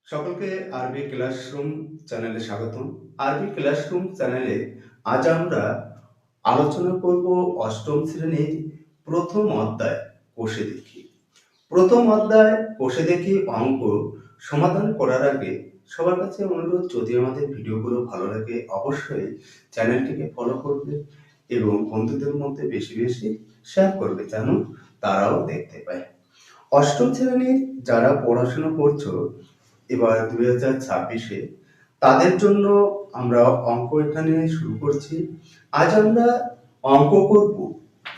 সকলকে আরবি ক্লাসরুম চ্যানেলে স্বাগতম। আরবি ক্লাসরুম চ্যানেলে আজ আমরা আলোচনা করব অষ্টম শ্রেণীর প্রথম অধ্যায় কোষে দেখি। প্রথম অধ্যায় কোষে দেখি অঙ্ক সমাধান করার আগে সবার কাছে অনুরোধ, যদি আমাদের ভিডিওগুলো ভালো লাগে অবশ্যই চ্যানেলটিকে ফলো করবে এবং বন্ধুদের মধ্যে বেশি বেশি শেয়ার করবে যেন তারাও দেখতে পায়। অষ্টম শ্রেণীর যারা পড়াশোনা করছো এবার 2026-এ, তাদের জন্য আমরা অঙ্ক এখানে শুরু করছি। আজ আমরা অঙ্ক করব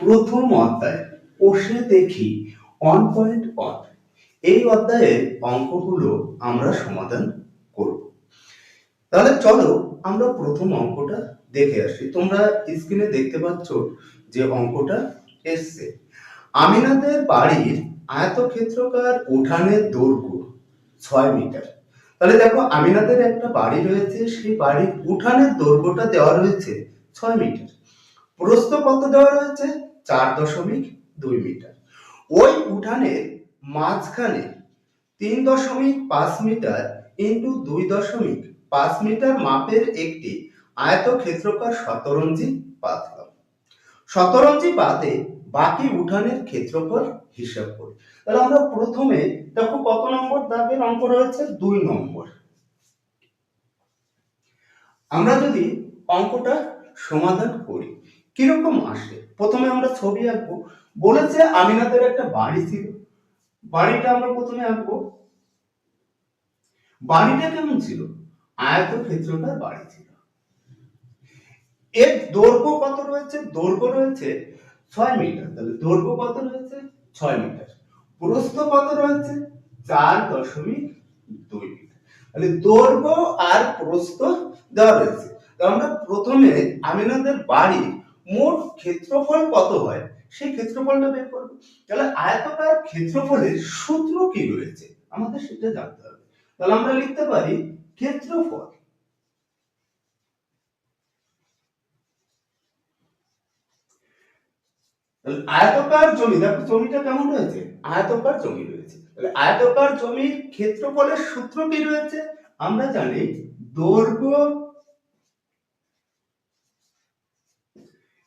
প্রথম অধ্যায় কোষে দেখি 1.1। এই অধ্যায়ের অঙ্কগুলো আমরা সমাধান করব। তাহলে চলো আমরা প্রথম অঙ্কটা দেখে আসি। তোমরা স্ক্রিনে দেখতে পাচ্ছ যে অঙ্কটা এসছে। আমিনাদের বাড়ির আয়তক্ষেত্রাকার উঠানের দৈর্ঘ্য 6 মিটার। তাহলে দেখো, আমিনাদের একটা বাড়ি রয়েছে, সেই বাড়ির উঠানের দৈর্ঘ্যটা দেওয়া রয়েছে 6 মিটার। প্রস্থ কত দেওয়া রয়েছে? 4.2 মিটার। ওই উঠানের মাঝখানে 3.5 মিটার ইন্টু 2.5 মিটার মাপের একটি আয়তক্ষেত্রাকার শতরঞ্জি পাতলাম। শতরঞ্জি বাদে বাকি উঠানের ক্ষেত্রফল হিসাব করি। তাহলে আমরা প্রথমে দেখো কত নম্বর দাগের অঙ্ক রয়েছে? 2 নম্বর। আমরা যদি অঙ্কটা সমাধান করি কিরকম আসে, প্রথমে আমরা ছবি আঁকবো। বলেছে আমিনাদের একটা বাড়ি ছিল, বাড়িটা আমরা প্রথমে আঁকবো। বাড়িটা কেমন ছিল? আয়তক্ষেত্রাকার বাড়ি ছিল। এর দৈর্ঘ্য কত রয়েছে? দৈর্ঘ্য রয়েছে 6 মিটার। তাহলে দৈর্ঘ্য কত রয়েছে? 6 মিটার। প্রস্থ কত রয়েছে? 4.2 মিটার। তাহলে দৈর্ঘ্য আর প্রস্থ দেওয়া রয়েছে। তো আমরা প্রথমে আমিনাদের বাড়ির মোট ক্ষেত্রফল কত হয় সেই ক্ষেত্রফলটা বের করব। তাহলে আয়তকার ক্ষেত্রফলের সূত্র কি রয়েছে আমাদের সেটা জানতে হবে। তাহলে আমরা লিখতে পারি ক্ষেত্রফল আয়তকার জমি। দেখো জমিটা কেমন রয়েছে? আয়তকার জমি রয়েছে। তাহলে আয়তকার জমির ক্ষেত্রফলের সূত্র কি রয়েছে? আমরা জানি দৈর্ঘ্য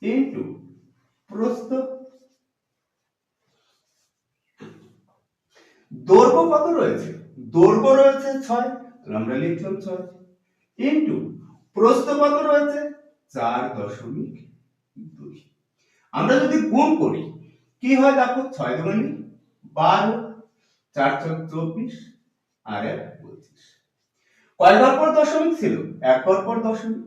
ইনটু প্রস্থ। দৈর্ঘ্য কত রয়েছে? দৈর্ঘ্য রয়েছে 6, তাহলে আমরা লিখলাম 6 ইনটু প্রস্থ কত রয়েছে? 4.2। আমরা যদি গুণ করি কি হয় দেখো, 6 দুগুণে 12, 4 চক 24 আর 1 25। কয় ঘর পর দশমিক ছিল? এক ঘর পর দশমিক।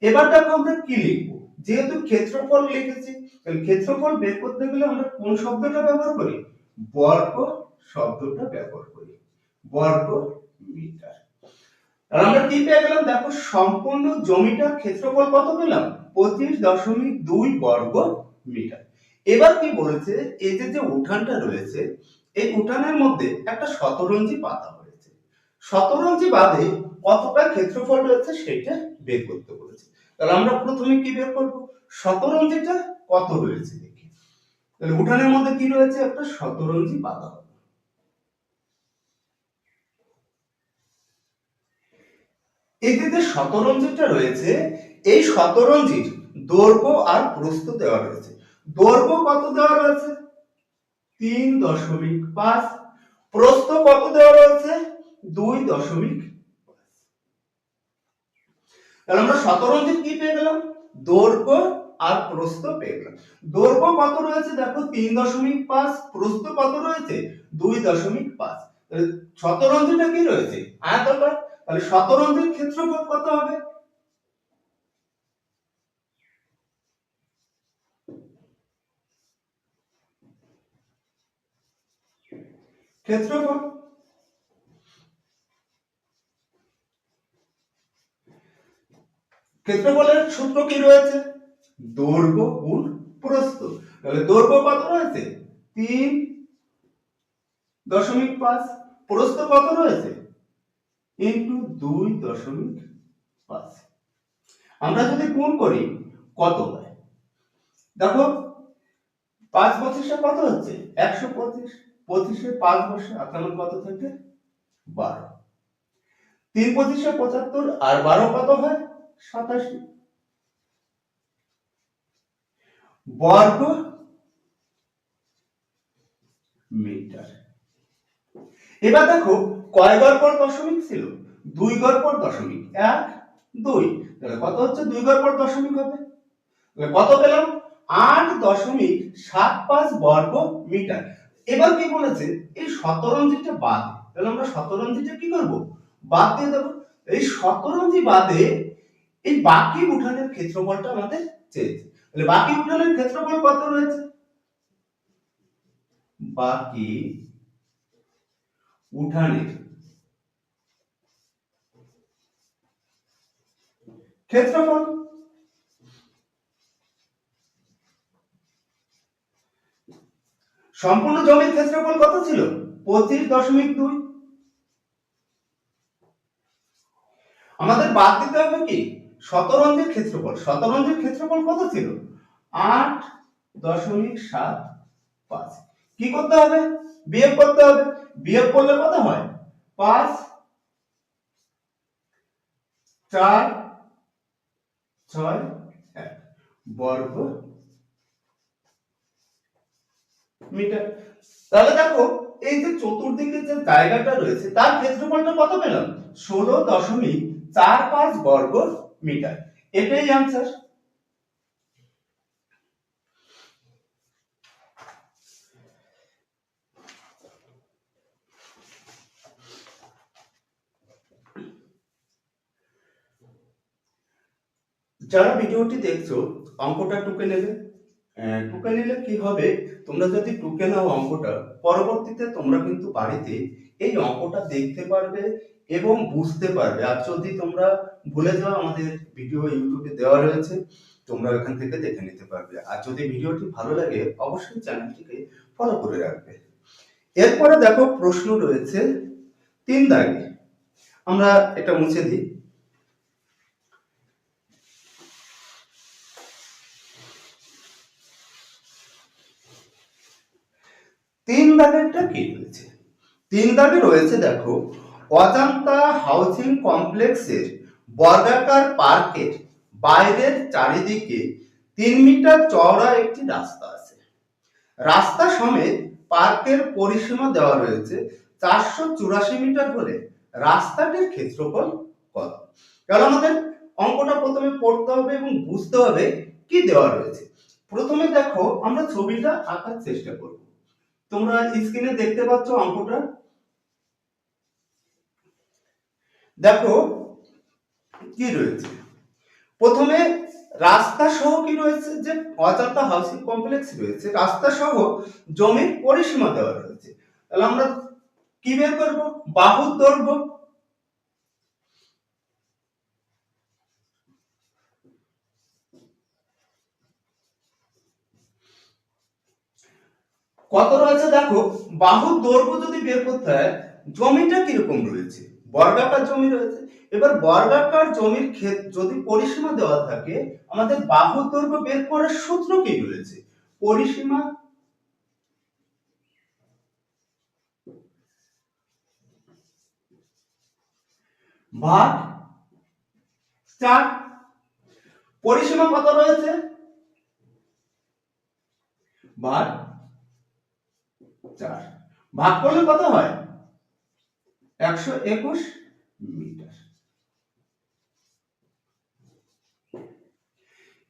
এবার দেখো আমরা কি লিখবো, যেহেতু ক্ষেত্রফল লিখেছি তাহলে ক্ষেত্রফল বের করতে গেলে আমরা কোন শব্দটা ব্যবহার করি? বর্গ শব্দটা ব্যবহার করি, বর্গ মিটার। আর আমরা কি পেয়ে গেলাম দেখো, সম্পূর্ণ জমিটার ক্ষেত্রফল কত পেলাম? 25.2 বর্গ মিটার। এবার কি বলেছে, এই যে উঠানটা রয়েছে এই উঠানের মধ্যে একটা শতরঞ্জি পাতা হয়েছে, শতরঞ্জি বাদে কতটা ক্ষেত্রফল রয়েছে সেটা বের করতে বলেছে। তাহলে আমরা প্রথমে কি বের করব? শতরঞ্জিটা কত রয়েছে দেখি। তাহলে উঠানের মধ্যে কি রয়েছে? একটা শতরঞ্জি পাতা। এই যে শতরঞ্জিটা রয়েছে এই শতরঞ্জির দৈর্ঘ্য আর প্রস্থ দেওয়া রয়েছে। দৈর্ঘ্য কত দেওয়া রয়েছে? 3.5। প্রস্থ কত দেওয়া রয়েছে? 2.5। তাহলে আমরা শতরঞ্জির কি পেয়ে গেলাম? দৈর্ঘ্য আর প্রস্থ পেয়ে গেলাম। দৈর্ঘ্য কত রয়েছে দেখো 3.5, প্রস্থ কত রয়েছে 2.5। তাহলে শতরঞ্জিটা কি রয়েছে? আয়তাকার। তাহলে শতরঞ্জির ক্ষেত্রফল কত হবে? ক্ষেত্রফল ক্ষেত্রফলের সূত্র কি রয়েছে? দৈর্ঘ্য গুণ প্রস্থ। তাহলে দৈর্ঘ্য কত রয়েছে? 3.5। প্রস্থ কত রয়েছে? ইনটু 2.5। আমরা যদি গুণ করি কত হয় দেখো, 5 25 কত হচ্ছে? 125। 25-এ 5 বসে, আপনার কত থাকে? 12। 3×25 = 75 আর 12 কত হয় 87 বর্গ মিটার। এবার দেখো কয় ঘর পর দশমিক ছিল, 2 ঘর পর দশমিক, 1 2, তাহলে কত হচ্ছে 2 ঘর পর দশমিক হবে, তাহলে কত পেলাম 8.75 বর্গ মিটার। এবার কি বলেছে এই শতরঞ্জিটা বাদ, তাহলে আমরা শতরঞ্জিটা কি করব বাদ দিয়ে দেব। এই শতরঞ্জি বাদে এই বাকি উঠানের ক্ষেত্রফলটা আমাদের চেয়েছে, তাহলে বাকি উঠানের ক্ষেত্রফল কত রয়েছে, বাকি উঠানের ক্ষেত্রফল, সম্পূর্ণ জমির ক্ষেত্রফল কত ছিল 25.2। আমাদের বাদ দিতে হবে কি শতরঞ্জির ক্ষেত্রফল, শতরঞ্জির ক্ষেত্রফল কত ছিল 8.75। কি করতে হবে বিয়োগ করতে হবে, বিয়োগ করলে কত হয় 5 4 6 1 বর্গ মিটার। তাহলে দেখো এই যে চতুর্দিকে যে জায়গাটা রয়েছে তার ক্ষেত্রফলটা কত পেলাম 16.45 বর্গ মিটার। এটাই आंसर। যারা ভিডিওটি দেখছো অঙ্কটা টুকে নেবে, টুকে নিলে কি হবে তোমরা যদি টুকে নাও অঙ্কটা পরবর্তীতে তোমরা কিন্তু বাড়িতে এই অঙ্কটা দেখতে পারবে এবং বুঝতে পারবে। আর যদি তোমরা ভুলে যাও আমাদের ভিডিও ইউটিউবে দেওয়া রয়েছে, তোমরা এখান থেকে দেখে নিতে পারবে। আর যদি ভিডিওটি ভালো লাগে অবশ্যই চ্যানেলটিকে ফলো করে রাখবে। এরপরে দেখো প্রশ্ন রয়েছে 3 দাগে, আমরা এটা মুছে দিই। 3 দাগেরটা কি রয়েছে, 3 দাগে রয়েছে দেখো অজন্তা হাউজিং কমপ্লেক্সের বর্গাকার পার্কের বাইরের চারিদিকে 3 মিটার চওড়া একটি রাস্তা আছে। রাস্তা সমেত পার্কের পরিসীমা দেওয়া রয়েছে 484 মিটার হলে রাস্তাটির ক্ষেত্রফল কত। কারণ আমাদের অঙ্কটা প্রথমে পড়তে হবে এবং বুঝতে হবে কি দেওয়া রয়েছে। প্রথমে দেখো আমরা ছবিটা আঁকার চেষ্টা করব। তোমরা স্ক্রিনে দেখতে পাচ্ছ অঙ্কটা, দেখো কি রয়েছে। প্রথমে রাস্তা সহ কি রয়েছে যে অজন্তা হাউসিং কমপ্লেক্স রয়েছে, রাস্তা সহ জমির পরিসীমা দেওয়া রয়েছে। তাহলে আমরা কি বের করব বাহুর দৈর্ঘ্য, কত রয়েছে দেখো বাহুর দৈর্ঘ্য যদি বের করতে হয় জমিটা কিরকম রয়েছে বর্গাকার জমি রয়েছে। এবার বর্গাকার জমির যদি পরিসীমা দেওয়া থাকে আমাদের বাহুর দৈর্ঘ্য বের করার সূত্র কি রয়েছে, পরিসীমা ভাগ 4। পরিসীমা কত রয়েছে ভাগ 4, ভাগ করলে কত হয় 121 মিটার।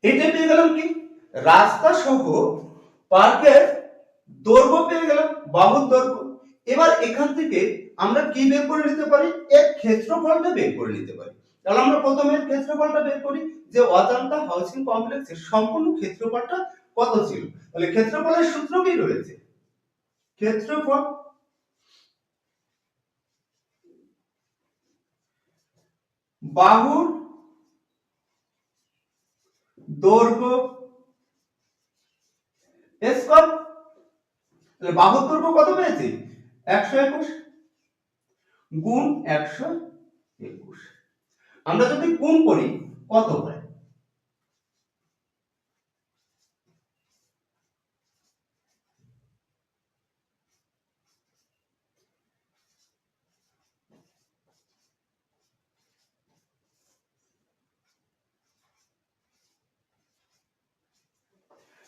এটা পেয়ে গেলাম কি রাস্তা সহ পার্কের দৈর্ঘ্য পেয়ে গেলাম বাহুর দৈর্ঘ্য। এবার এখান থেকে আমরা কি বের করে নিতে পারি এর ক্ষেত্রফলটা বের করে নিতে পারি। তাহলে আমরা প্রথমে ক্ষেত্রফলটা বের করি যে অজন্তা হাউসিং কমপ্লেক্সের সম্পূর্ণ ক্ষেত্রফলটা কত ছিল। তাহলে ক্ষেত্রফলের সূত্র কি রয়েছে, ক্ষেত্রফল বাহুর দৈর্ঘ্য স্কয়ার। তাহলে বাহুর দৈর্ঘ্য কত পেয়েছি 121 গুণ 121। আমরা যদি গুণ করি কত হয়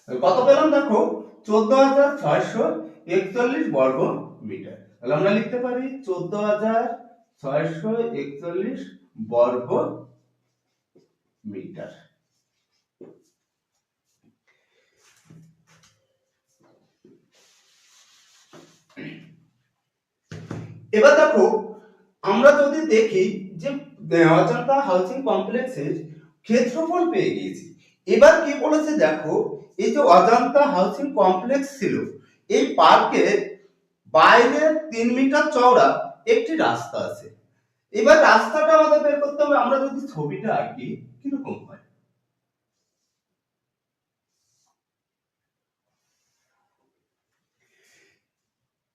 কত পেলাম দেখো, 14,641 বর্গ মিটার। তাহলে আমরা লিখতে পারি 14,641 বর্গ মিটার। এবার দেখো, আমরা যদি দেখি যে অজন্তা হাউজিং কমপ্লেক্সের ক্ষেত্রফল পেয়ে গিয়েছি। এবার কি বলেছে দেখো, এই যে অজন্তা হাউজিং কমপ্লেক্স ছিল, এই পার্কের বাইরে 3 মিটার চওড়া একটি রাস্তা আছে। এবার রাস্তাটা আমাদের বের করতে হবে। আমরা যদি ছবিটা আঁকি কিরকম হয়,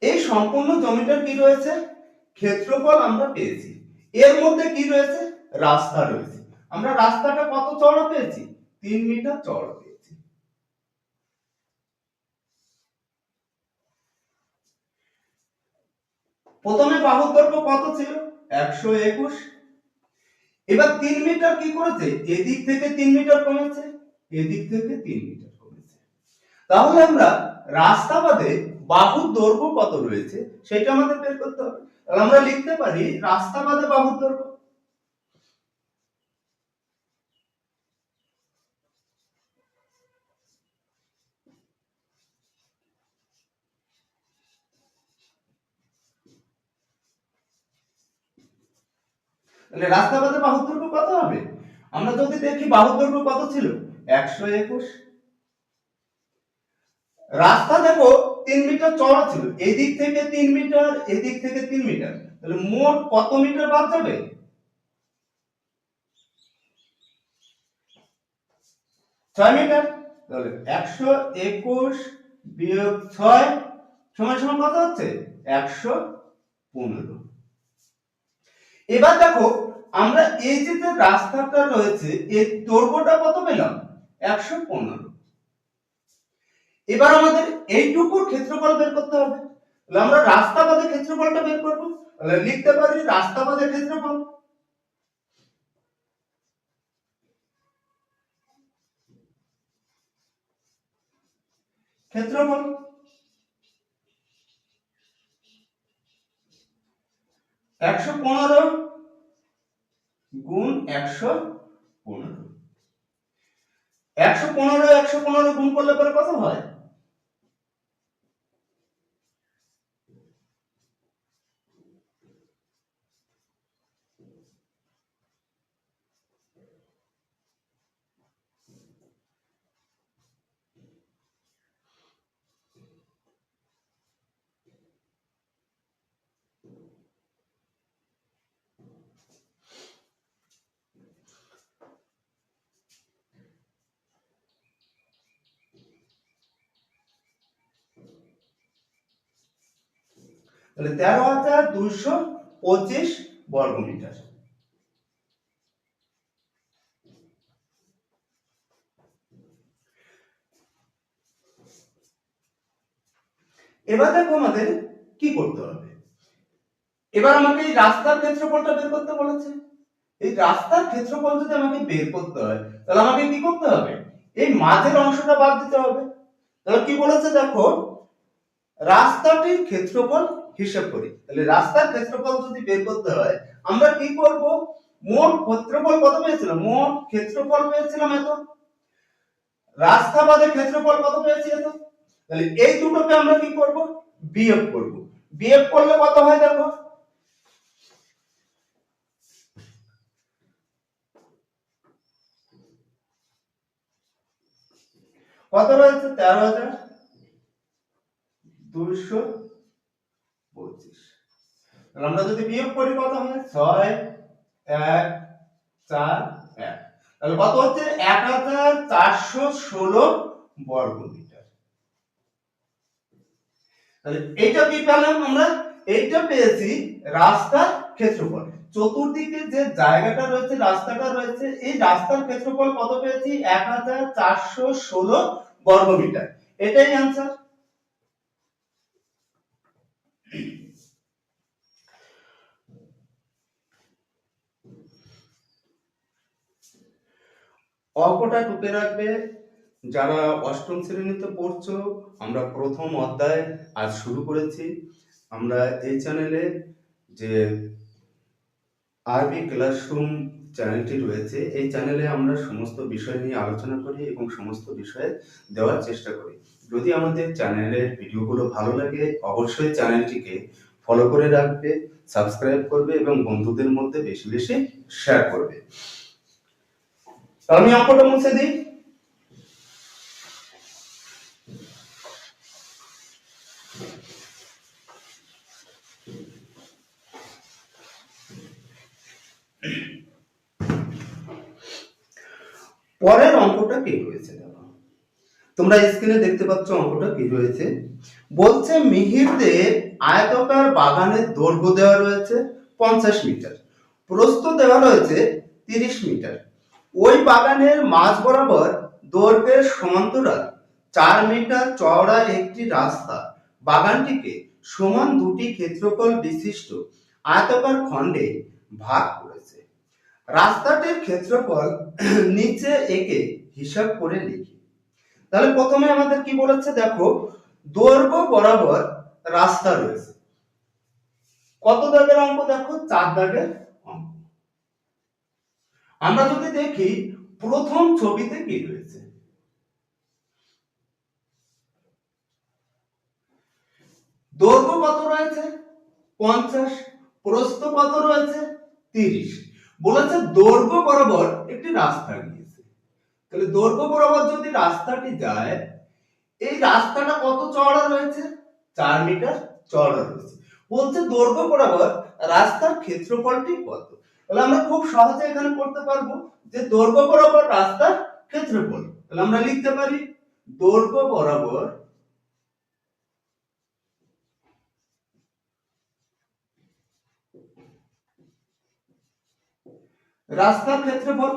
এই সম্পূর্ণ জমিটার কি রয়েছে, ক্ষেত্রফল আমরা পেয়েছি। এর মধ্যে কি রয়েছে, রাস্তা রয়েছে। আমরা রাস্তাটা কত চওড়া পেয়েছি, 3 মিটার চওড়া পেয়েছি। প্রথমে বাহুর দৈর্ঘ্য কত ছিল, 121। এবার 3 মিটার কি করেছে, এদিক থেকে 3 মিটার কমেছে, এদিক থেকে 3 মিটার কমেছে। তাহলে আমরা রাস্তা বাদে বাহুর দৈর্ঘ্য কত রয়েছে সেটা আমাদের বের করতে হবে। তাহলে আমরা লিখতে পারি রাস্তা বাদে বাহুর দৈর্ঘ্য। তাহলে রাস্তা বাদে বাহুর দৈর্ঘ্য কত হবে, আমরা যদি দেখি বাহুর দৈর্ঘ্য কত ছিল, 121। রাস্তা দেখো 3 মিটার চওড়া ছিল, এদিক থেকে 3 মিটার, এদিক থেকে 3 মিটার, তাহলে মোট কত মিটার বাদ যাবে, 6 মিটার। তাহলে 121 বিয়োগ 6 সমান সমান কত হচ্ছে, 115। এবার দেখো, আমরা এই যে রাস্তাটা রয়েছে এর দৈর্ঘ্যটা কত পেলাম, 115। এবার আমাদের এইটুকুর ক্ষেত্রফল বের করতে হবে। তাহলে আমরা রাস্তা বাদে ক্ষেত্রফলটা বের করব। তাহলে লিখতে পারি রাস্তা বাদে ক্ষেত্রফল। ক্ষেত্রফল 115 গুণ 115। 115 গুণ করলে পরে কত হয়, তাহলে 13,225 বর্গ মিটার। এবার দেখো আমাদের কি করতে হবে। এবার আমাকে এই রাস্তার ক্ষেত্রফলটা বের করতে বলেছে। এই রাস্তার ক্ষেত্রফল যদি আমাকে বের করতে হয়, তাহলে আমাকে কি করতে হবে, এই মাঝের অংশটা বাদ দিতে হবে। তাহলে কি বলেছে দেখো, রাস্তাটির ক্ষেত্রফল হিসাব করি। তাহলে রাস্তার ক্ষেত্রফল যদি বের করতে হয়, আমরা কি করব, মোট ক্ষেত্রফল কত পেয়েছিলাম, মোট ক্ষেত্রফল পেয়েছিলাম এত, রাস্তা বাদে ক্ষেত্রফল কত পেয়েছি এত। তাহলে এই দুটোকে আমরা কি করব, বিয়োগ করব। বিয়োগ করলে কত হয় দেখো, কত রয়েছে, 13,225। তাহলে আমরা যদি বিয়োগ করি কত হয়, 6 1 4 1, তাহলে কত হচ্ছে 1416 বর্গ মিটার। তাহলে এইটা কি পেলাম আমরা, এইটা পেয়েছি রাস্তার ক্ষেত্রফল। চতুর্দিকে যে জায়গাটা রয়েছে, রাস্তাটা রয়েছে, এই রাস্তার ক্ষেত্রফল কত পেয়েছি, 1416 বর্গ মিটার। এটাই आंसर। অঙ্কটা টুকে রাখবে, যারা অষ্টম শ্রেণীতে পড়ছো, আমরা প্রথম অধ্যায় আজ শুরু করেছি। আমরা এই চ্যানেলে যে আরবি ক্লাসরুম চ্যানেলটি রয়েছে, এই চ্যানেলে আমরা সমস্ত বিষয় নিয়ে আলোচনা করি এবং সমস্ত বিষয়ে দেওয়ার চেষ্টা করি। যদি আমাদের চ্যানেলের ভিডিওগুলো ভালো লাগে, অবশ্যই চ্যানেলটিকে ফলো করে রাখবে, সাবস্ক্রাইব করবে এবং বন্ধুদের মধ্যে বেশি বেশি শেয়ার করবে। আমি অঙ্কটা মুছে দিই। পরের অঙ্কটা কি রয়েছে দেখো, তোমরা স্ক্রিনে দেখতে পাচ্ছ অঙ্কটা কি রয়েছে। বলছে মিহিরদের আয়তাকার বাগানের দৈর্ঘ্য দেওয়া রয়েছে 50 মিটার, প্রস্থ দেওয়া রয়েছে 30 মিটার। ওই বাগানের মাঝ বরাবর দৈর্ঘ্যের সমান্তরাল 4 মিটার চওড়া একটি রাস্তা বাগানটিকে সমান দুটি ক্ষেত্রফল বিশিষ্ট আয়তাকার খণ্ডে ভাগ করেছে। রাস্তাটির ক্ষেত্রফল নিচে একে হিসাব করে লিখি। তাহলে প্রথমে আমাদের কি বলেছে দেখো, দৈর্ঘ্য বরাবর রাস্তা রয়েছে। কত দাগের অঙ্ক দেখো, 4 দাগের অঙ্ক। আমরা যদি দেখি প্রথম ছবিতে কি রয়েছে, দৈর্ঘ্য কত রয়েছে 50, প্রস্থ কত রয়েছে 30। বলেছে দৈর্ঘ্য বরাবর একটি রাস্তা গিয়েছে। তাহলে দৈর্ঘ্য বরাবর যদি রাস্তাটি যায়, এই রাস্তাটা কত চওড়া রয়েছে 4 মিটার চওড়া রয়েছে। বলছে দৈর্ঘ্য বরাবর রাস্তার ক্ষেত্রফলটি কত। তাহলে আমরা খুব সহজে এখানে করতে পারবো যে দৈর্ঘ্য বরাবর রাস্তার ক্ষেত্রফল। তাহলে আমরা লিখতে পারি দৈর্ঘ্য বরাবর রাস্তার ক্ষেত্রফল।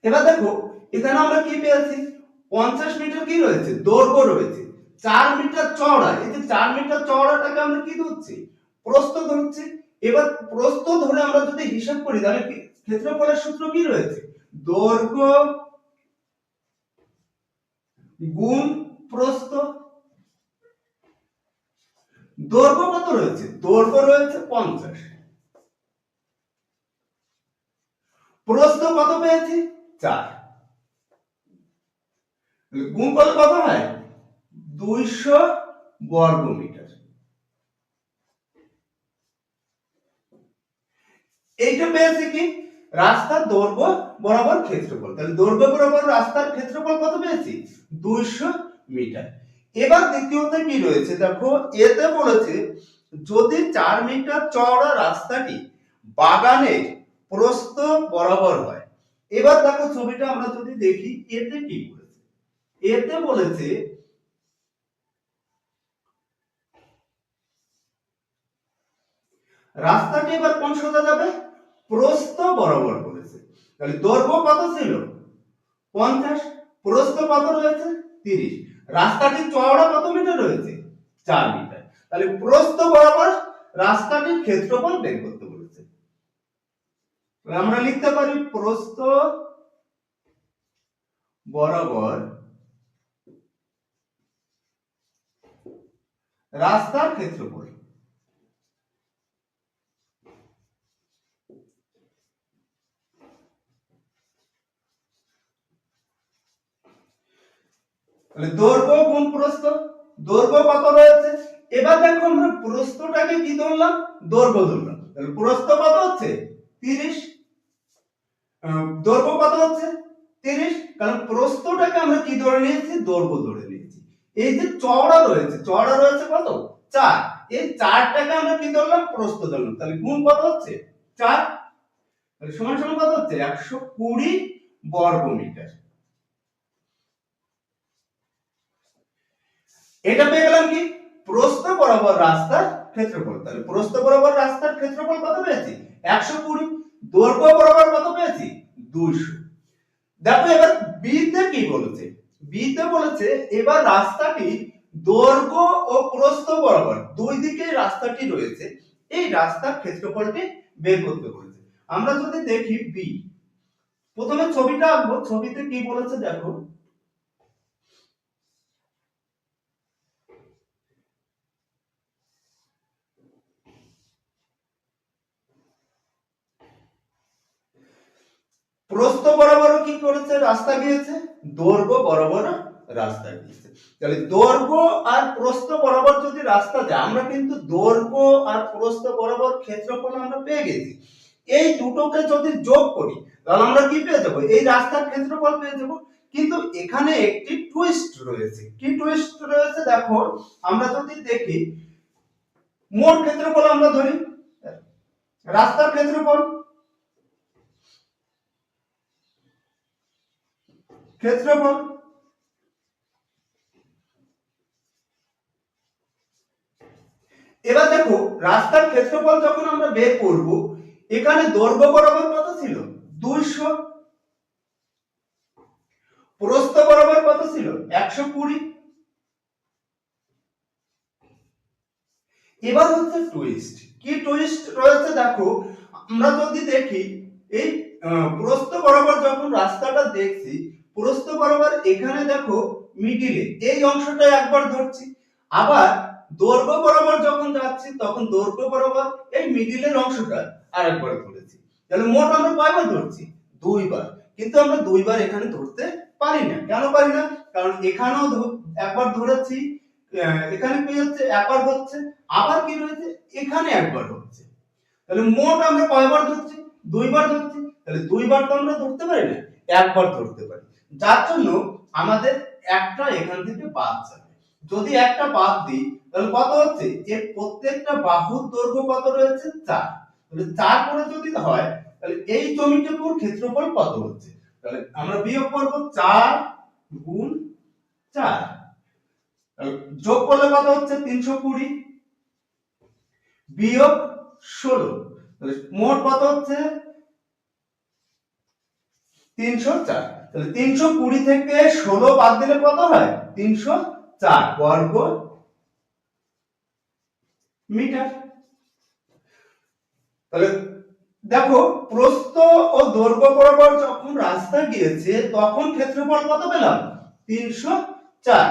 এবার দেখো এখানে আমরা কি পেয়েছি, 50 মিটার কি রয়েছে দৈর্ঘ্য রয়েছে, 4 মিটার চওড়া। এই যে 4 মিটার চওড়াটাকে আমরা কি ধরছি, প্রস্থ ধরছি। এবার প্রস্থ ধরে আমরা যদি হিসাব করি তাহলে ক্ষেত্রফলের সূত্র কি রয়েছে, দৈর্ঘ্য গুণ প্রস্থ। দৈর্ঘ্য কত রয়েছে, দৈর্ঘ্য রয়েছে 50, প্রস্থ কত পেয়েছি 4, গুণ করলে কত হয় 200 বর্গ মিটার। এইটা পেয়েছি কি, রাস্তার দৈর্ঘ্য বরাবর ক্ষেত্রফল। তাহলে দৈর্ঘ্য বরাবর রাস্তার ক্ষেত্রফল কত পেয়েছি 200 মিটার। এবার দ্বিতীয়তে কি রয়েছে দেখো, এতে বলেছে যদি 4 মিটার চওড়া রাস্তাটি বাগানের প্রস্থ বরাবর হয়। এবার দেখো ছবিটা আমরা যদি দেখি, এতে কি বলেছে, এতে বলেছে রাস্তাটি এবার কোন সোজা যাবে, প্রস্থ বরাবর বলেছে। তাহলে দৈর্ঘ্য কত ছিল 50, প্রস্থ কত রয়েছে 30, রাস্তাটি চওড়া কত মিটার রয়েছে 4 মিটার। তাহলে প্রস্থ বরাবর রাস্তাটির ক্ষেত্রফল বের করতে বলেছে। আমরা লিখতে পারি প্রস্থ বরাবর রাস্তার ক্ষেত্রফল। তাহলে দৈর্ঘ্য গুণ প্রস্থ, দৈর্ঘ্য কত রয়েছে। এবার দেখো আমরা প্রস্থটাকে কি ধরলাম, দৈর্ঘ্য ধরলাম। তাহলে প্রস্থ কত হচ্ছে 30, দৈর্ঘ্য কত হচ্ছে 30, কারণ প্রস্থটাকে আমরা কি ধরে নিয়েছি, দৈর্ঘ্য ধরে নিয়েছি। এই যে চওড়া রয়েছে, চওড়া রয়েছে কত 4, এই 4টাকে আমরা কি ধরলাম, প্রস্থ ধরলাম। তাহলে গুণ কত হচ্ছে 4, তাহলে সমান সমান কত হচ্ছে 120 বর্গ মিটার। এটা পেয়ে গেলাম কি, প্রস্থ বরাবর রাস্তার ক্ষেত্রফল। তাহলে প্রস্থ বরাবর রাস্তার ক্ষেত্রফল কত পেয়েছি 120, দৈর্ঘ্য বরাবর কত পেয়েছি 200। দেখো এবার বি তে কি বলেছে, বিতে বলেছে এবার রাস্তাটি দৈর্ঘ্য ও প্রস্থ বরাবর দুই দিকে রাস্তাটি রয়েছে, এই রাস্তার ক্ষেত্রফলটি বের করতে বলেছে। আমরা যদি দেখি বি, প্রথমে ছবিটা আঁকবো। ছবিতে কি বলেছে দেখো, প্রস্থ বরাবর কি করেছে, রাস্তা গিয়েছে, দৈর্ঘ্য বরাবর রাস্তা গিয়েছে। তাহলে দৈর্ঘ্য আর প্রস্থ বরাবর যদি রাস্তা যায়, আমরা কিন্তু দৈর্ঘ্য আর প্রস্থ বরাবর ক্ষেত্রফল আমরা পেয়ে গেছি। এই দুটোকে যদি যোগ করি তাহলে আমরা কি পেয়ে যাবো, এই রাস্তার ক্ষেত্রফল পেয়ে যাবো। কিন্তু এখানে একটি টুইস্ট রয়েছে। কি টুইস্ট রয়েছে দেখো, আমরা যদি দেখি মোট ক্ষেত্রফল আমরা ধরি, রাস্তার ক্ষেত্রফল, ক্ষেত্রফল এবার দেখো রাস্তার ক্ষেত্রফল যখন আমরা বের করব, এখানে দৈর্ঘ্য বরাবর কত ছিল 200, প্রস্থ বরাবর কত ছিল 120। এবার হচ্ছে টুইস্ট। কি টুইস্ট রয়েছে দেখো, আমরা যদি দেখি এই প্রস্থ বরাবর যখন রাস্তাটা দেখছি, প্রস্থ বরাবর এখানে দেখো মিডিলে এই অংশটা একবার ধরছি, আবার দৈর্ঘ্য বরাবর যখন যাচ্ছি তখন দৈর্ঘ্য বরাবর এই মিডিলের অংশটা আরেকবার ধরেছি। তাহলে মোট আমরা কয়বার ধরছি, দুইবার। কিন্তু আমরা দুইবার এখানে ধরতে পারি না। কেন পারি না, কারণ এখানেও একবার ধরেছি, এখানে কি হচ্ছে একবার হচ্ছে, আবার কি রয়েছে এখানে একবার হচ্ছে। তাহলে মোট আমরা কয়বার ধরছি, দুইবার ধরছি। তাহলে দুইবার তো আমরা ধরতে পারি না, একবার ধরতে পারি। যার জন্য আমাদের একটা এখান থেকে বাদ যাবে। যদি একটা বাদ দিই তাহলে কত হচ্ছে, এর প্রত্যেকটা বাহুর দৈর্ঘ্য কত রয়েছে 4। তাহলে 4 করে যদি হয় তাহলে এই জমিটুকুর ক্ষেত্রফল কত হচ্ছে, তাহলে আমরা বিয়োগ করব 4 গুণ 4, যোগ করলে কত হচ্ছে 320 বিয়োগ 16, তাহলে মোট কত হচ্ছে 304। তাহলে 320 থেকে 16 বাদ দিলে কত হয় 304 বর্গ মিটার। তাহলে দেখো প্রস্থ ও দৈর্ঘ্য বরাবর যখন রাস্তা গিয়েছে তখন ক্ষেত্রফল কত পেলাম 304।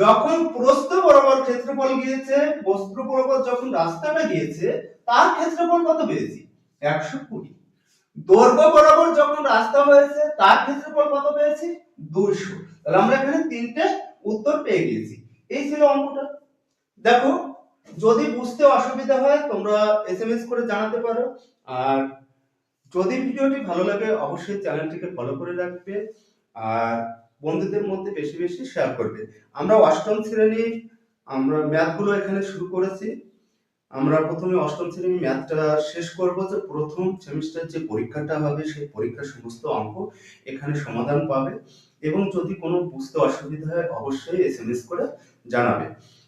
যখন প্রস্থ বরাবর ক্ষেত্রফল গিয়েছে, প্রস্থ বরাবর যখন রাস্তাটা গিয়েছে তার ক্ষেত্রফল কত পেয়েছি 120। দৈর্ঘ্য বরাবর যখন রাস্তা হয়েছে তার ক্ষেত্রফল কত পেয়েছি 200। তাহলে আমরা এখানে তিনটে উত্তর পেয়ে গেছি। এই ছিল অঙ্কটা। দেখো যদি বুঝতে অসুবিধা হয় তোমরা এসএমএস করে জানাতে পারো। আর যদি ভিডিওটি ভালো লাগে অবশ্যই চ্যানেলটিকে ফলো করে রাখবে আর বন্ধুদের মধ্যে বেশি বেশি শেয়ার করবে। আমরা অষ্টম শ্রেণীর আমরা ম্যাথগুলো এখানে শুরু করেছি। আমরা প্রথমে অষ্টম শ্রেণীর ম্যাথটা শেষ করব, যে প্রথম সেমিস্টার যে পরীক্ষাটা হবে সেই পরীক্ষার সমস্ত অঙ্ক এখানে সমাধান পাবে। এবং যদি কোনো বুঝতে অসুবিধা হয় অবশ্যই এসএমএস করে জানাবে।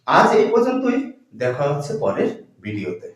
আজ এই পর্যন্তই, দেখা হচ্ছে পরের ভিডিওতে।